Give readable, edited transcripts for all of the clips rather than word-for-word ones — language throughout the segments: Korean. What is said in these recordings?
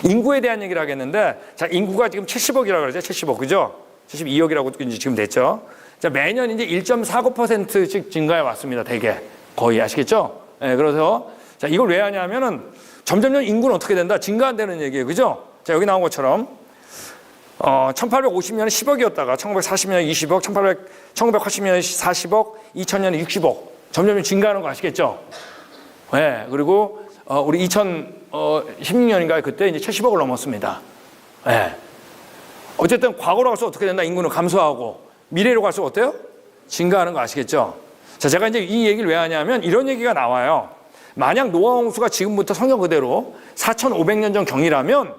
인구에 대한 얘기를 하겠는데, 자, 인구가 지금 70억이라고 그러죠. 70억, 그죠? 72억이라고 이제 지금 됐죠. 자, 매년 이제 1.49%씩 증가해 왔습니다. 대개. 거의 아시겠죠? 네, 그래서, 자, 이걸 왜 하냐면은 점점점 인구는 어떻게 된다? 증가한다는 얘기예요. 그죠? 자, 여기 나온 것처럼, 1850년에 10억이었다가 1940년에 20억, 1980년에 40억, 2000년에 60억. 점점 증가하는 거 아시겠죠? 네, 그리고, 우리 2016년인가요? 그때 이제 70억을 넘었습니다. 네. 어쨌든 과거로 갈수록 어떻게 된다? 인구는 감소하고 미래로 갈수록 어때요? 증가하는 거 아시겠죠? 자, 제가 이제 이 얘기를 왜 하냐면 이런 얘기가 나와요. 만약 노아 홍수가 지금부터 성경 그대로 4,500년 전 경이라면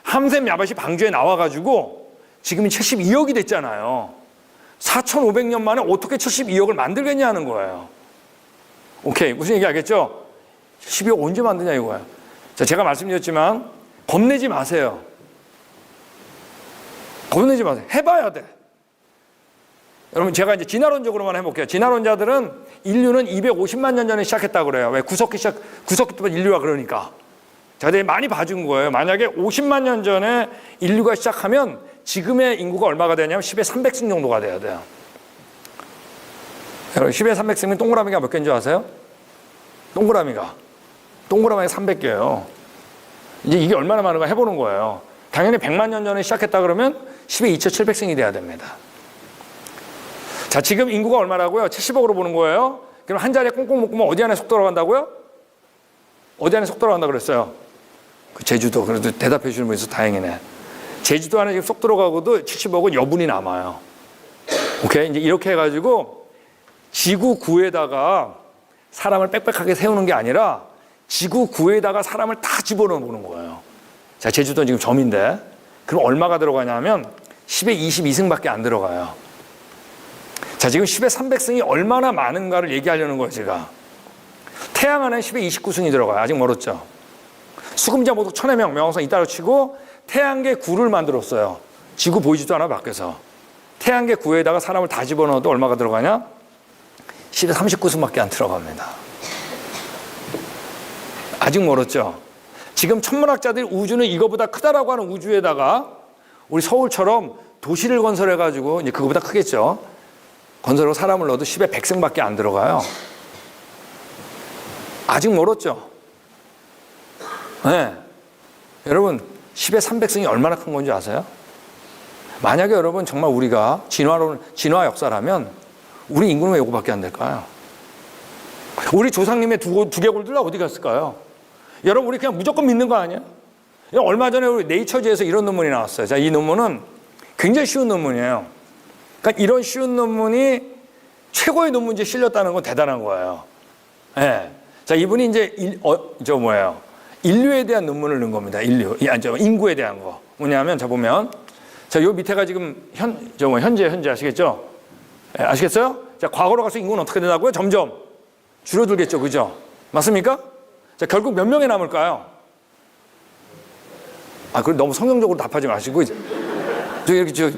함셈 야벳이 방주에 나와가지고 지금이 72억이 됐잖아요. 4,500년 만에 어떻게 72억을 만들겠냐는 거예요. 오케이, 무슨 얘기 알겠죠? 72억 언제 만드냐 이거예요. 자, 제가 말씀드렸지만 겁내지 마세요. 겁내지 마세요. 해봐야 돼. 여러분, 제가 이제 진화론적으로만 해볼게요. 진화론자들은 인류는 250만 년 전에 시작했다고 그래요. 왜? 구석기부터 인류가 그러니까. 자, 근데 많이 봐준 거예요. 만약에 50만 년 전에 인류가 시작하면 지금의 인구가 얼마가 되냐면 10의 300승 정도가 돼야 돼요. 여러분, 10의 300승이면 동그라미가 몇 개인 줄 아세요? 동그라미가 300개예요. 이제 이게 얼마나 많은가 해보는 거예요. 당연히 100만 년 전에 시작했다 그러면 10의 2700승이 돼야 됩니다. 자, 지금 인구가 얼마라고요? 70억으로 보는 거예요. 그럼 한 자리에 꽁꽁 묶으면 어디 안에 속 들어간다고요? 어디 안에 속 들어간다 그랬어요? 그 제주도. 그래도 대답해 주시는 분 있어서 다행이네. 제주도 안에 지금 속 들어가고도 70억은 여분이 남아요. 오케이? 이제 이렇게 해가지고 지구 구에다가 사람을 빽빽하게 세우는 게 아니라 지구 구에다가 사람을 다 집어넣어 보는 거예요. 자, 제주도는 지금 점인데 그럼 얼마가 들어가냐면 10의 22승밖에 안 들어가요. 자, 지금 10의 300승이 얼마나 많은가를 얘기하려는 거예요, 제가. 태양 안에 10의 29승이 들어가요. 아직 멀었죠. 수금자 모두 1000여 명, 명왕성 이따로 치고 태양계 9를 만들었어요. 지구 보이지도 않아 밖에서. 태양계 9에다가 사람을 다 집어넣어도 얼마가 들어가냐? 10의 39승밖에 안 들어갑니다. 아직 멀었죠. 지금 천문학자들이 우주는 이거보다 크다라고 하는 우주에다가 우리 서울처럼 도시를 건설해가지고 이제 그거보다 크겠죠. 건설하고 사람을 넣어도 10의 100승밖에 안 들어가요. 아직 멀었죠. 네. 여러분, 10의 300승이 얼마나 큰 건지 아세요? 만약에 여러분 정말 우리가 진화 역사라면 우리 인구는 왜 이거밖에 안 될까요? 우리 조상님의 두 개골들 어디 갔을까요? 여러분, 우리 그냥 무조건 믿는 거 아니에요? 얼마 전에 우리 네이처지에서 이런 논문이 나왔어요. 자, 이 논문은 굉장히 쉬운 논문이에요. 그러니까 이런 쉬운 논문이 최고의 논문지에 실렸다는 건 대단한 거예요. 네. 자, 이분이 이제 인류에 대한 논문을 넣은 겁니다. 인구에 대한 거. 뭐냐면, 자, 보면, 자, 요 밑에가 지금 현재 아시겠죠? 네, 아시겠어요? 자, 과거로 가서 인구는 어떻게 되나고요? 점점 줄어들겠죠. 그죠? 맞습니까? 자, 결국 몇 명이 남을까요? 그럼 너무 성경적으로 답하지 마시고, 이렇게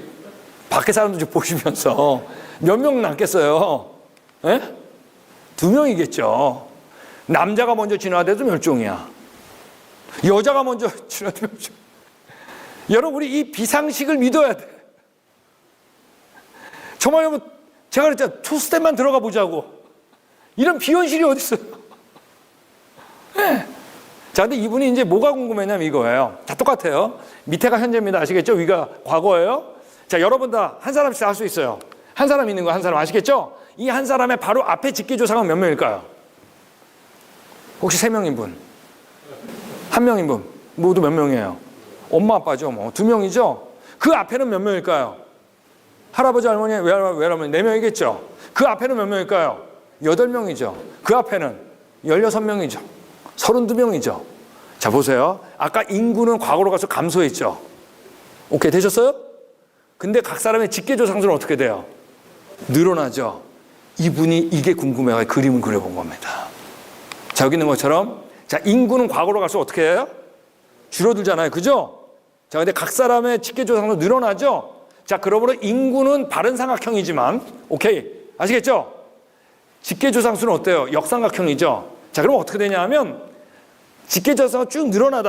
밖에 사람들 좀 보시면서 몇 명 남겠어요? 예? 2명이겠죠. 남자가 먼저 진화돼도 멸종이야. 여자가 먼저 진화돼도 멸종. 여러분, 우리 이 비상식을 믿어야 돼. 정말 여러분, 제가 그랬잖아요. 투스텝만 들어가 보자고. 이런 비현실이 어디 있어요? 네. 자, 근데 이분이 이제 뭐가 궁금했냐면 이거예요. 다 똑같아요. 밑에가 현재입니다. 아시겠죠? 위가 과거예요. 자, 여러분 다 한 사람씩 할 수 있어요. 한 사람 있는 거 한 사람 아시겠죠? 이 한 사람의 바로 앞에 직계조상은 몇 명일까요? 혹시 3명인 분? 1명인 분? 모두 몇 명이에요? 엄마, 아빠죠. 뭐 2명이죠? 그 앞에는 몇 명일까요? 할아버지, 할머니, 외할머니 4명이겠죠? 그 앞에는 몇 명일까요? 8명이죠. 그 앞에는 16명이죠. 32명이죠. 자, 보세요. 아까 인구는 과거로 가서 감소했죠. 오케이, 되셨어요? 근데 각 사람의 직계조상수는 어떻게 돼요? 늘어나죠. 이분이 이게 궁금해서 그림을 그려본 겁니다. 자, 여기 있는 것처럼, 자, 인구는 과거로 갈수록 어떻게 해요? 줄어들잖아요. 그죠? 자, 근데 각 사람의 직계조상도 늘어나죠? 자, 그러므로 인구는 바른 삼각형이지만, 오케이. 아시겠죠? 직계조상수는 어때요? 역삼각형이죠? 자, 그럼 어떻게 되냐 하면, 직계조상수가 쭉 늘어날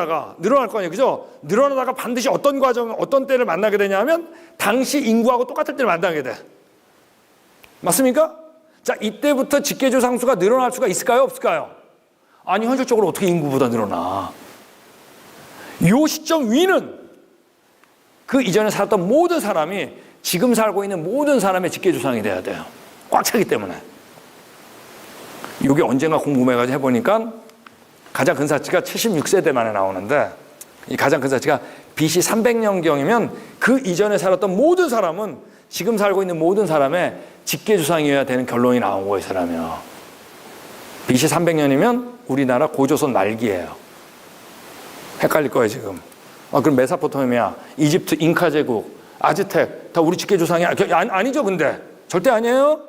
거 아니에요. 그죠? 늘어나다가 반드시 어떤 과정, 어떤 때를 만나게 되냐면 당시 인구하고 똑같을 때를 만나게 돼. 맞습니까? 자, 이때부터 직계조상수가 늘어날 수가 있을까요? 없을까요? 아니, 현실적으로 어떻게 인구보다 늘어나? 요 시점 위는 그 이전에 살았던 모든 사람이 지금 살고 있는 모든 사람의 직계조상이 돼야 돼요. 꽉 차기 때문에. 이게 언젠가 궁금해가지고 해보니까 가장 큰 사치가 76세대 만에 나오는데, 이 가장 큰 사치가 BC 300년경이면 그 이전에 살았던 모든 사람은 지금 살고 있는 모든 사람의 직계조상이어야 되는 결론이 나온 거예요, 이 사람이요. BC 300년이면 우리나라 고조선 말기예요. 헷갈릴 거예요, 지금. 그럼 메소포타미아, 이집트, 잉카 제국, 아즈텍 다 우리 직계조상이 아니죠, 근데 절대 아니에요.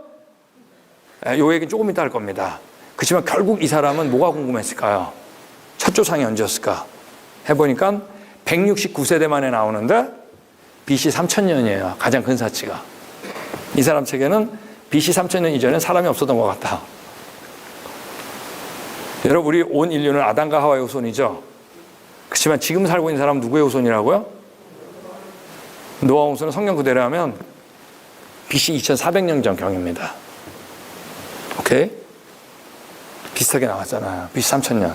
요 얘기는 조금 이따 할 겁니다. 그렇지만 결국 이 사람은 뭐가 궁금했을까요? 첫 조상이 언제였을까? 해보니까 169세대 만에 나오는데 BC 3000년이에요. 가장 큰 사치가. 이 사람 책에는 BC 3000년 이전엔 사람이 없었던 것 같다. 여러분, 우리 온 인류는 아담과 하와의 후손이죠. 그렇지만 지금 살고 있는 사람은 누구의 후손이라고요? 노아 홍수는 성경 그대로 하면 BC 2400년 전경입니다. 오케이? 비슷하게 나왔잖아요. BC 3000년.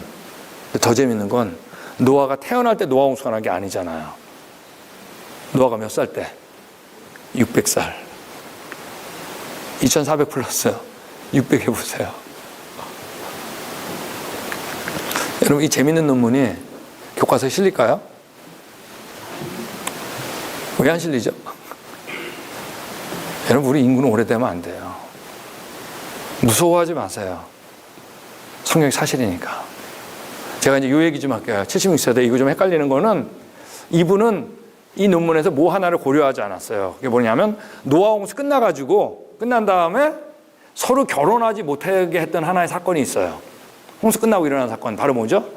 더 재밌는 건 노아가 태어날 때 노아 홍수가 난 게 아니잖아요. 노아가 몇 살 때? 600살. 2400 플러스 600 해보세요. 여러분, 이 재밌는 논문이 교과서에 실릴까요? 왜 안 실리죠? 여러분, 우리 인구는 오래되면 안 돼요. 무서워하지 마세요. 성경이 사실이니까. 제가 이제 요 얘기 좀 할게요. 76세대 이거 좀 헷갈리는 거는, 이분은 이 논문에서 뭐 하나를 고려하지 않았어요. 그게 뭐냐면 노아 홍수 끝난 다음에 서로 결혼하지 못하게 했던 하나의 사건이 있어요. 홍수 끝나고 일어난 사건, 바로 뭐죠?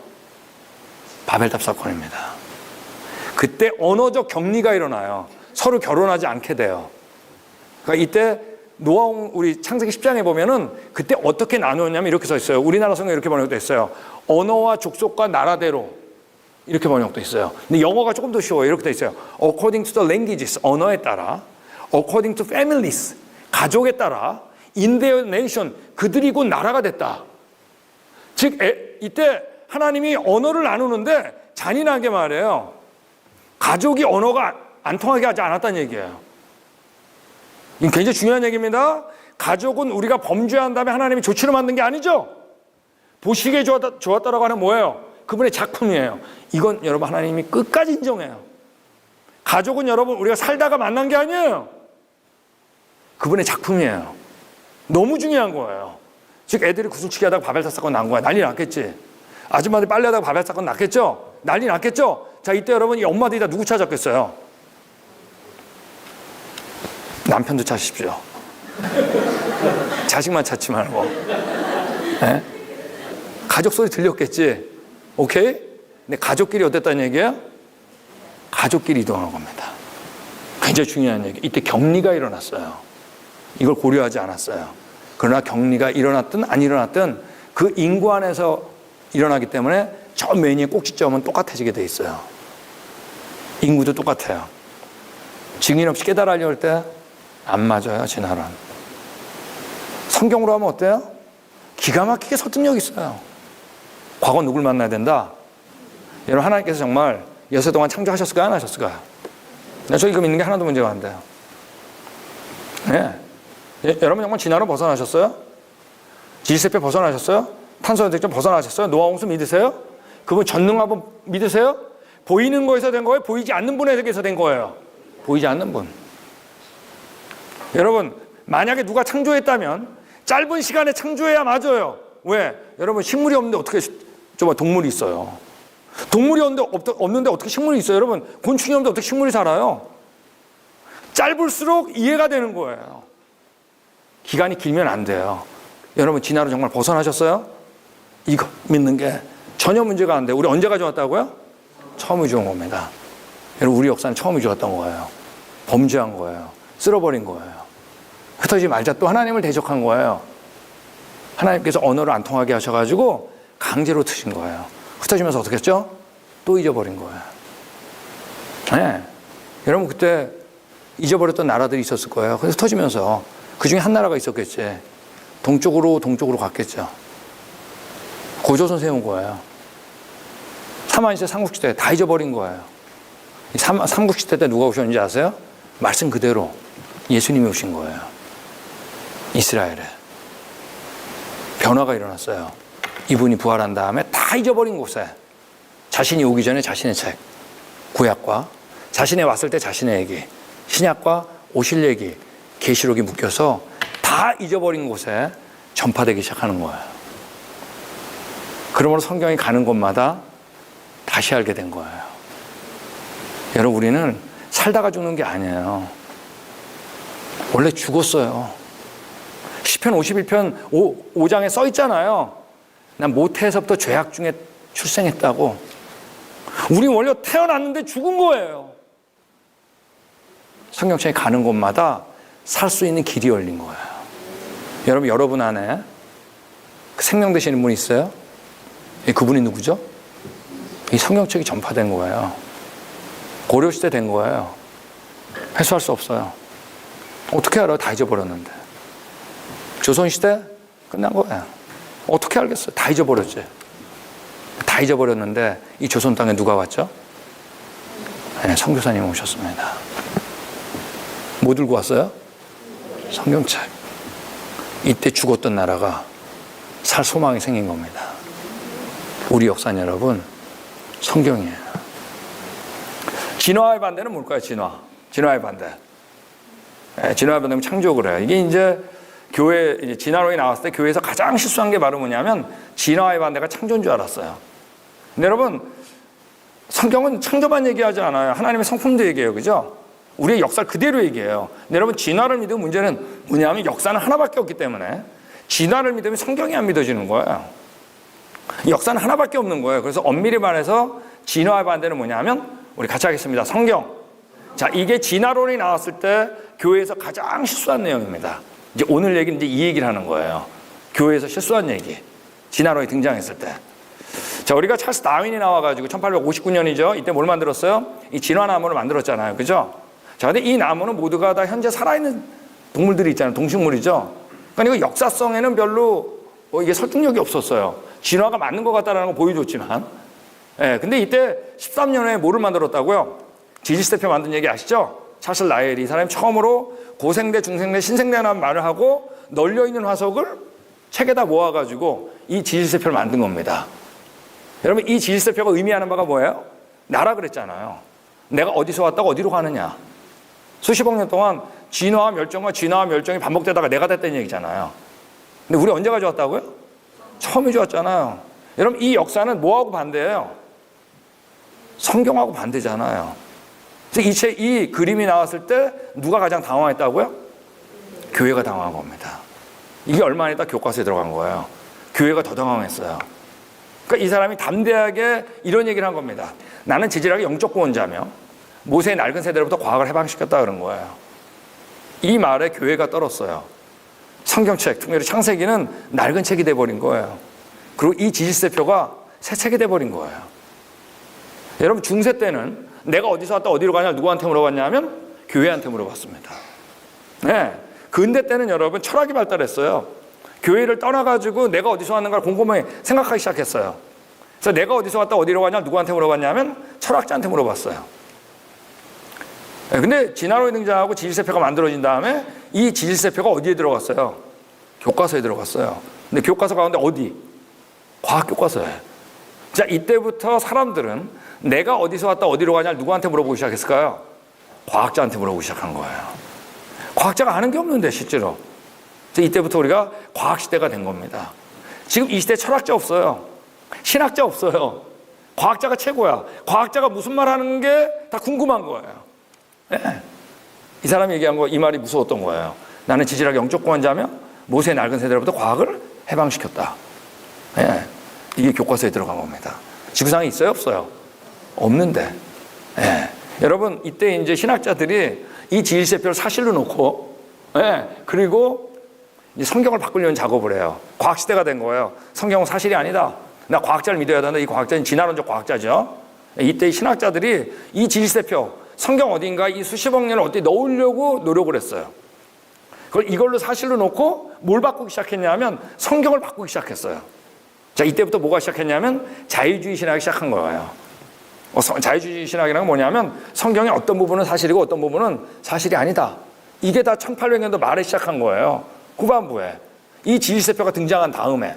바벨탑 사건입니다. 그때 언어적 격리가 일어나요. 서로 결혼하지 않게 돼요. 그러니까 이때 우리 창세기 10장에 보면은 그때 어떻게 나누었냐면 이렇게 써 있어요. 우리나라 성경에 이렇게 번역돼 있어요. 언어와 족속과 나라대로 이렇게 번역돼 있어요. 근데 영어가 조금 더 쉬워요. 이렇게 돼 있어요. According to the languages, 언어에 따라. According to families, 가족에 따라. In their nation, 그들이 곧 나라가 됐다. 즉 이때 하나님이 언어를 나누는데 잔인하게 말해요. 가족이 언어가 안 통하게 하지 않았다는 얘기예요. 이건 굉장히 중요한 얘기입니다. 가족은 우리가 범죄한 다음에 하나님이 조치를 만든 게 아니죠. 보시기에 좋았다라고 하는 뭐예요? 그분의 작품이에요. 이건 여러분 하나님이 끝까지 인정해요. 가족은 여러분 우리가 살다가 만난 게 아니에요. 그분의 작품이에요. 너무 중요한 거예요. 즉 애들이 구슬치기 하다가 바벨탑 사건 난 거야. 난리 났겠지. 아줌마들이 빨래하다가 바벨탑 사건 났겠죠. 난리 났겠죠. 자, 이때 여러분 이 엄마들이 다 누구 찾았겠어요? 남편도 찾으십시오. 자식만 찾지 말고. 네? 가족 소리 들렸겠지. 오케이? 근데 가족끼리 어땠다는 얘기예요? 가족끼리 이동한 겁니다. 굉장히 중요한 얘기. 이때 격리가 일어났어요. 이걸 고려하지 않았어요. 그러나 격리가 일어났든 안 일어났든 그 인구 안에서 일어나기 때문에 저 맨 위의 꼭지점은 똑같아지게 돼 있어요. 인구도 똑같아요. 증인 없이 깨달으려고 할 때 안 맞아요, 진화론. 성경으로 하면 어때요? 기가 막히게 설득력 있어요. 과거 누굴 만나야 된다? 여러분, 하나님께서 정말 여세 동안 창조하셨을까요? 안 하셨을까요? 저 이거 믿는 게 하나도 문제가 안 돼요. 네. 여러분 정말 진화로 벗어나셨어요? 지지세포 벗어나셨어요? 탄소연택전 벗어나셨어요? 노아 홍수 믿으세요? 그분 전능하분 믿으세요? 보이는 거에서 된 거예요? 보이지 않는 분에게서 된 거예요? 보이지 않는 분. 여러분, 만약에 누가 창조했다면 짧은 시간에 창조해야 맞아요. 왜? 여러분, 식물이 없는데 어떻게 동물이 있어요? 동물이 없는데 어떻게 식물이 있어요? 여러분, 곤충이 없는데 어떻게 식물이 살아요? 짧을수록 이해가 되는 거예요. 기간이 길면 안 돼요. 여러분, 진화로 정말 벗어나셨어요? 이거 믿는 게 전혀 문제가 안 돼요. 우리 언제 가져왔다고요? 처음 가져온 겁니다. 여러분, 우리 역사는 처음 가져왔던 거예요. 범죄한 거예요. 쓸어버린 거예요. 흩어지지 말자. 또 하나님을 대적한 거예요. 하나님께서 언어를 안 통하게 하셔가지고 강제로 트신 거예요. 흩어지면서 어떻게 했죠? 또 잊어버린 거예요. 네. 여러분 그때 잊어버렸던 나라들이 있었을 거예요. 그래서 흩어지면서 그 중에 한 나라가 있었겠지. 동쪽으로 갔겠죠. 고조선 세운 거예요. 사만시대, 삼국시대 다 잊어버린 거예요. 삼국시대 때 누가 오셨는지 아세요? 말씀 그대로 예수님이 오신 거예요. 이스라엘에. 변화가 일어났어요. 이분이 부활한 다음에 다 잊어버린 곳에 자신이 오기 전에 자신의 책, 구약과 자신이 왔을 때 자신의 얘기, 신약과 오실 얘기, 계시록이 묶여서 다 잊어버린 곳에 전파되기 시작하는 거예요. 그러므로 성경이 가는 곳마다 다시 알게 된 거예요. 여러분 우리는 살다가 죽는 게 아니에요. 원래 죽었어요. 시편 51편 5장에 써 있잖아요. 난 모태에서부터 죄악 중에 출생했다고. 우리 원래 태어났는데 죽은 거예요. 성경책에 가는 곳마다 살 수 있는 길이 열린 거예요. 여러분 안에 생명 되시는 분이 있어요? 그분이 누구죠? 이 성경책이 전파된 거예요. 고려시대 된 거예요. 회수할 수 없어요. 어떻게 알아요? 다 잊어버렸는데. 조선시대 끝난 거예요. 어떻게 알겠어요? 다 잊어버렸지. 다 잊어버렸는데 이 조선 땅에 누가 왔죠? 네, 선교사님 오셨습니다. 뭐 들고 왔어요? 성경책. 이때 죽었던 나라가 살 소망이 생긴 겁니다. 우리 역사는 여러분 성경이에요. 진화의 반대는 뭘까요? 진화의 반대. 진화의 반대는 창조를 해요. 이게 이제 교회 진화론이 나왔을 때 교회에서 가장 실수한 게 바로 뭐냐면 진화의 반대가 창조인 줄 알았어요. 근데 여러분 성경은 창조만 얘기하지 않아요. 하나님의 성품도 얘기해요. 그죠? 우리의 역사를 그대로 얘기해요. 근데 여러분 진화를 믿으면 문제는 뭐냐면 역사는 하나밖에 없기 때문에 진화를 믿으면 성경이 안 믿어지는 거예요. 역사는 하나밖에 없는 거예요. 그래서 엄밀히 말해서 진화의 반대는 뭐냐면 우리 같이 하겠습니다. 성경. 자, 이게 진화론이 나왔을 때 교회에서 가장 실수한 내용입니다. 이제 오늘 얘기는 이제 이 얘기를 하는 거예요. 교회에서 실수한 얘기. 진화론이 등장했을 때. 자, 우리가 찰스 다윈이 나와가지고 1859년이죠. 이때 뭘 만들었어요? 이 진화나무를 만들었잖아요. 그죠? 자, 근데 이 나무는 모두가 다 현재 살아있는 동물들이 있잖아요. 동식물이죠. 그러니까 이거 역사성에는 별로 이게 설득력이 없었어요. 진화가 맞는 것 같다는 걸 보여줬지만. 예, 근데 이때 13년 후에 뭐를 만들었다고요? 지지스대표 만든 얘기 아시죠? 찰스 라헬이 이 사람이 처음으로 고생대, 중생대, 신생대라는 말을 하고 널려있는 화석을 책에다 모아가지고 이 지지스대표를 만든 겁니다. 여러분 이 지지스대표가 의미하는 바가 뭐예요? 나라 그랬잖아요. 내가 어디서 왔다가 어디로 가느냐. 수십억 년 동안 진화와 멸종이 반복되다가 내가 됐다는 얘기잖아요. 근데 우리 언제 가져왔다고요? 처음에 좋았잖아요. 여러분 이 역사는 뭐하고 반대예요? 성경하고 반대잖아요. 그래서 이 그림이 나왔을 때 누가 가장 당황했다고요? 교회가 당황한 겁니다. 이게 얼마 안 있다 교과서에 들어간 거예요. 교회가 더 당황했어요. 그러니까 이 사람이 담대하게 이런 얘기를 한 겁니다. 나는 지질학의 영적 구원자며 모세의 낡은 세대로부터 과학을 해방시켰다 그런 거예요. 이 말에 교회가 떨었어요. 성경책, 특별히 창세기는 낡은 책이 돼버린 거예요. 그리고 이 지지세표가 새 책이 돼버린 거예요. 여러분 중세 때는 내가 어디서 왔다 어디로 가냐 누구한테 물어봤냐면 교회한테 물어봤습니다. 네. 근대 때는 여러분 철학이 발달했어요. 교회를 떠나가지고 내가 어디서 왔는가를 곰곰이 생각하기 시작했어요. 그래서 내가 어디서 왔다 어디로 가냐 누구한테 물어봤냐면 철학자한테 물어봤어요. 네. 근데 진화론이 등장하고 지질세표가 만들어진 다음에 이 지질세표가 어디에 들어갔어요? 교과서에 들어갔어요. 근데 교과서 가운데 어디? 과학교과서에. 자, 이때부터 사람들은 내가 어디서 왔다 어디로 가냐 누구한테 물어보기 시작했을까요? 과학자한테 물어보기 시작한 거예요. 과학자가 아는 게 없는데 실제로. 이때부터 우리가 과학시대가 된 겁니다. 지금 이 시대에 철학자 없어요. 신학자 없어요. 과학자가 최고야. 과학자가 무슨 말 하는 게 다 궁금한 거예요. 네. 이 사람이 얘기한 거 이 말이 무서웠던 거예요. 나는 지질학 영적 구원자며 모세의 낡은 세대로부터 과학을 해방시켰다. 네. 이게 교과서에 들어간 겁니다. 지구상에 있어요? 없어요? 없는데. 네. 여러분 이때 이제 신학자들이 이 지질세표를 사실로 놓고 그리고 이제 성경을 바꾸려는 작업을 해요. 과학시대가 된 거예요. 성경은 사실이 아니다. 나 과학자를 믿어야 된다. 이 과학자는 진화론적 과학자죠. 이때 신학자들이 이 질세표, 성경 어딘가 이 수십억 년을 어디 넣으려고 노력을 했어요. 그걸 이걸로 사실로 놓고 뭘 바꾸기 시작했냐면 성경을 바꾸기 시작했어요. 자, 이때부터 뭐가 시작했냐면 자유주의 신학이 시작한 거예요. 자유주의 신학이란 건 뭐냐면 성경의 어떤 부분은 사실이고 어떤 부분은 사실이 아니다. 이게 다 1800년도 말에 시작한 거예요. 후반부에. 이 질세표가 등장한 다음에.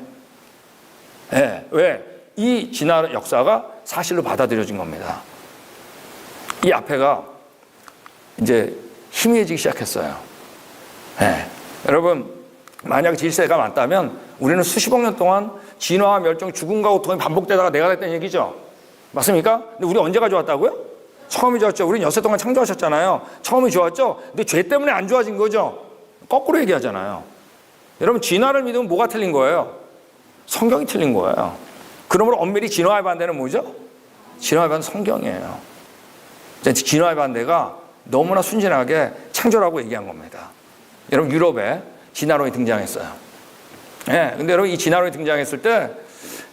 네, 왜? 이 진화 역사가 사실로 받아들여진 겁니다. 이 앞에가 이제 희미해지기 시작했어요. 네. 여러분, 만약 질세가 맞다면 우리는 수십억 년 동안 진화와 멸종, 죽음과 고통이 반복되다가 내가 됐다는 얘기죠. 맞습니까? 근데 우리 언제가 좋았다고요? 처음이 좋았죠. 우리는 여세 동안 창조하셨잖아요. 처음이 좋았죠. 근데 죄 때문에 안 좋아진 거죠. 거꾸로 얘기하잖아요. 여러분, 진화를 믿으면 뭐가 틀린 거예요? 성경이 틀린 거예요. 그러므로 엄밀히 진화의 반대는 뭐죠? 진화의 반대는 성경이에요. 진화의 반대가 너무나 순진하게 창조라고 얘기한 겁니다. 여러분, 유럽에 진화론이 등장했어요. 예, 근데 여러분, 이 진화론이 등장했을 때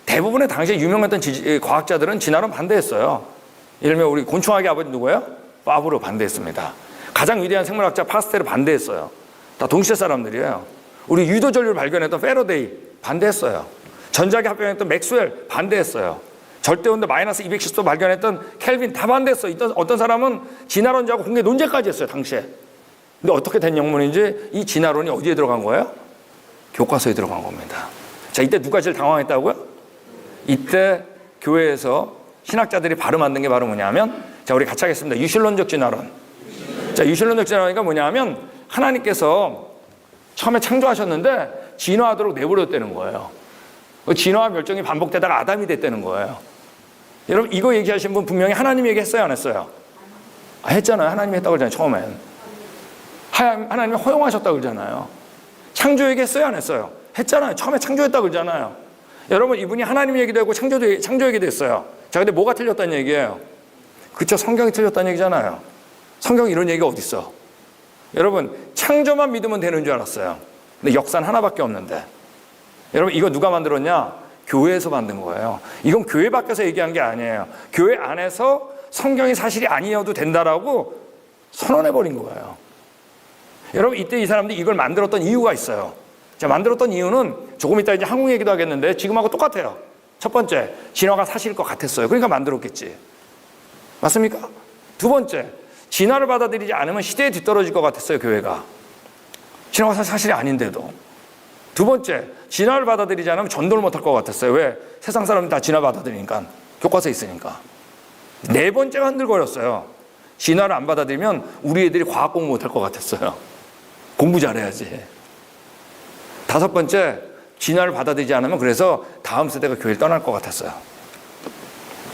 대부분의 당시에 유명했던 과학자들은 진화론 반대했어요. 예를 들면 우리 곤충학의 아버지 누구예요? 파브르 반대했습니다. 가장 위대한 생물학자 파스텔을 반대했어요. 다 동시대 사람들이에요. 우리 유도 전류를 발견했던 페러데이 반대했어요. 전자기 합병했던 맥스웰 반대했어요. 절대온도 마이너스 270도 발견했던 켈빈 다 반대했어요. 어떤 사람은 진화론자하고 공개 논쟁까지 했어요, 당시에. 근데 어떻게 된 영문인지 이 진화론이 어디에 들어간 거예요? 교과서에 들어간 겁니다. 자, 이때 누가 제일 당황했다고요? 이때 교회에서 신학자들이 바로 만든 게 바로 뭐냐면, 자, 우리 같이 하겠습니다. 유실론적 진화론. 자, 유실론적 진화론이니까 뭐냐면 하나님께서 처음에 창조하셨는데 진화하도록 내버렸다는 거예요. 진화와 멸종이 반복되다가 아담이 됐다는 거예요. 여러분, 이거 얘기하신 분 분명히 하나님 얘기했어요, 안 했어요? 했잖아요. 하나님이 했다고 그러잖아요, 처음엔. 하나님이 허용하셨다고 그러잖아요. 창조 얘기했어요, 안 했어요? 했잖아요. 처음에 창조했다고 그러잖아요. 여러분, 이분이 하나님 얘기도 하고 창조 얘기도 했어요. 자, 근데 뭐가 틀렸다는 얘기예요? 그렇죠, 성경이 틀렸다는 얘기잖아요. 성경에 이런 얘기가 어디 있어? 여러분, 창조만 믿으면 되는 줄 알았어요. 근데 역사는 하나밖에 없는데. 여러분, 이거 누가 만들었냐? 교회에서 만든 거예요. 이건 교회 밖에서 얘기한 게 아니에요. 교회 안에서 성경이 사실이 아니어도 된다라고 선언해버린 거예요. 여러분, 이때 이 사람들이 이걸 만들었던 이유가 있어요. 자, 만들었던 이유는 조금 이따 이제 한국 얘기도 하겠는데 지금하고 똑같아요. 첫 번째, 진화가 사실일 것 같았어요. 그러니까 만들었겠지. 맞습니까? 두 번째, 진화를 받아들이지 않으면 시대에 뒤떨어질 것 같았어요, 교회가. 진화가 사실이 아닌데도. 두 번째, 진화를 받아들이지 않으면 전도를 못할 것 같았어요. 왜? 세상 사람들 다 진화 받아들이니까. 교과서에 있으니까. 네 번째가 흔들거렸어요. 진화를 안 받아들이면 우리 애들이 과학 공부 못할 것 같았어요. 공부 잘해야지. 다섯 번째, 진화를 받아들이지 않으면 그래서 다음 세대가 교회를 떠날 것 같았어요.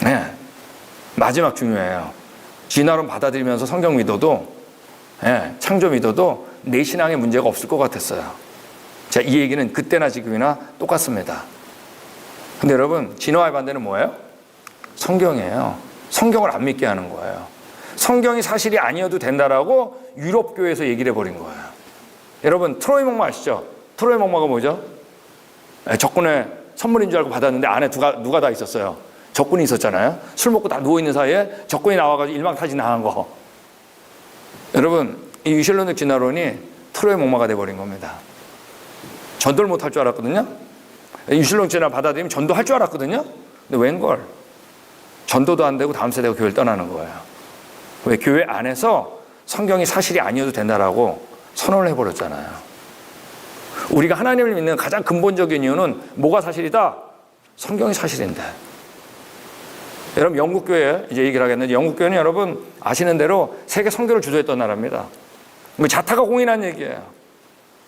네. 마지막 중요해요. 진화론 받아들이면서 성경 믿어도, 네, 창조 믿어도 내 신앙에 문제가 없을 것 같았어요. 자, 이 얘기는 그때나 지금이나 똑같습니다. 근데 여러분, 진화의 반대는 뭐예요? 성경이에요. 성경을 안 믿게 하는 거예요. 성경이 사실이 아니어도 된다라고 유럽 교회에서 얘기를 해버린 거예요. 여러분, 트로이 목마 아시죠? 트로이 목마가 뭐죠? 적군의 선물인 줄 알고 받았는데 안에 누가 다 있었어요? 적군이 있었잖아요. 술 먹고 다 누워있는 사이에 적군이 나와가지고 일망타진 당한 거. 여러분, 이 유실론적 진화론이 트로이 목마가 돼버린 겁니다. 전도를 못할 줄 알았거든요. 유실론적 진화 받아들이면 전도할 줄 알았거든요. 근데 웬걸? 전도도 안 되고 다음 세대가 교회를 떠나는 거예요. 왜? 교회 안에서 성경이 사실이 아니어도 된다라고 선언을 해버렸잖아요. 우리가 하나님을 믿는 가장 근본적인 이유는 뭐가 사실이다? 성경이 사실인데. 여러분, 영국교회 이제 얘기를 하겠는데, 영국교회는 여러분 아시는 대로 세계 선교를 주도했던 나라입니다. 자타가 공인한 얘기예요.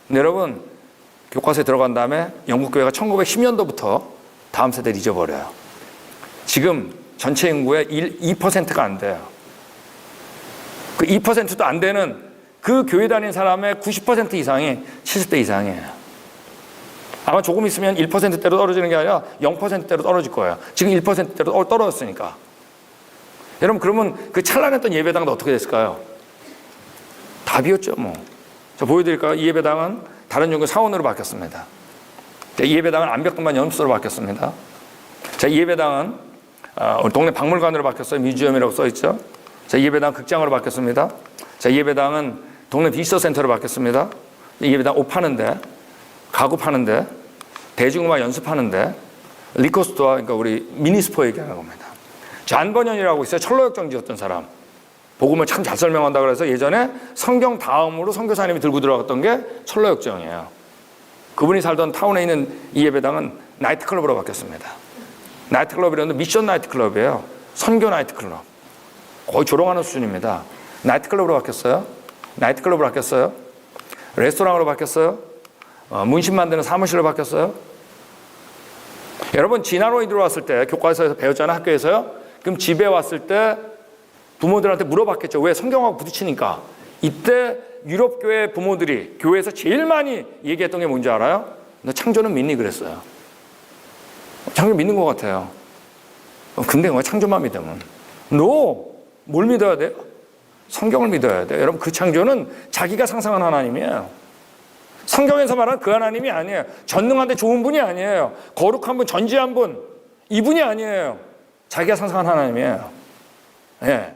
근데 여러분, 교과서에 들어간 다음에 영국교회가 1910년도부터 다음 세대를 잊어버려요. 지금 전체 인구의 2%가 안 돼요. 그 2%도 안 되는 그 교회 다닌 사람의 90% 이상이 70대 이상이에요. 아마 조금 있으면 1%대로 떨어지는 게 아니라 0%대로 떨어질 거예요. 지금 1%대로 떨어졌으니까. 여러분, 그러면 그 찬란했던 예배당도 어떻게 됐을까요? 다 비었죠, 뭐. 자, 보여드릴까요? 이 예배당은 다른 종교 사원으로 바뀌었습니다. 이 예배당은 암벽등반 연습소로 바뀌었습니다. 자, 이 예배당은 우리 동네 박물관으로 바뀌었어요. 뮤지엄이라고 써있죠. 자, 이 예배당 극장으로 바뀌었습니다. 자, 이 예배당은 동네 비서터 센터로 바뀌었습니다. 이 예배당 옷 파는데, 가구 파는데, 대중음악 연습하는데, 리코스토어, 그러니까 우리 미니스포 얘기하는 겁니다. 잔번연이라고 있어요. 철로역정 지었던 사람. 복음을 참 잘 설명한다 그래서 예전에 성경 다음으로 선교사님이 들고 들어갔던 게 철로역정이에요. 그분이 살던 타운에 있는 이 예배당은 나이트클럽으로 바뀌었습니다. 나이트클럽이라는 미션 나이트클럽이에요. 선교 나이트클럽. 거의 조롱하는 수준입니다. 나이트클럽으로 바뀌었어요. 나이트클럽으로 바뀌었어요. 레스토랑으로 바뀌었어요. 문신 만드는 사무실로 바뀌었어요. 여러분 진화론이 들어왔을 때 교과서에서 배웠잖아요. 학교에서요. 그럼 집에 왔을 때 부모들한테 물어봤겠죠. 왜? 성경하고 부딪히니까. 이때 유럽 교회 부모들이 교회에서 제일 많이 얘기했던 게 뭔지 알아요? 너 창조는 믿니? 그랬어요. 창조 믿는 것 같아요. 근데 왜 창조만 믿으면? 뭘 믿어야 돼요? 성경을 믿어야 돼요. 여러분 그 창조는 자기가 상상한 하나님이에요. 성경에서 말하는 그 하나님이 아니에요. 전능한데 좋은 분이 아니에요. 거룩한 분, 전지한 분, 이분이 아니에요. 자기가 상상한 하나님이에요. 예.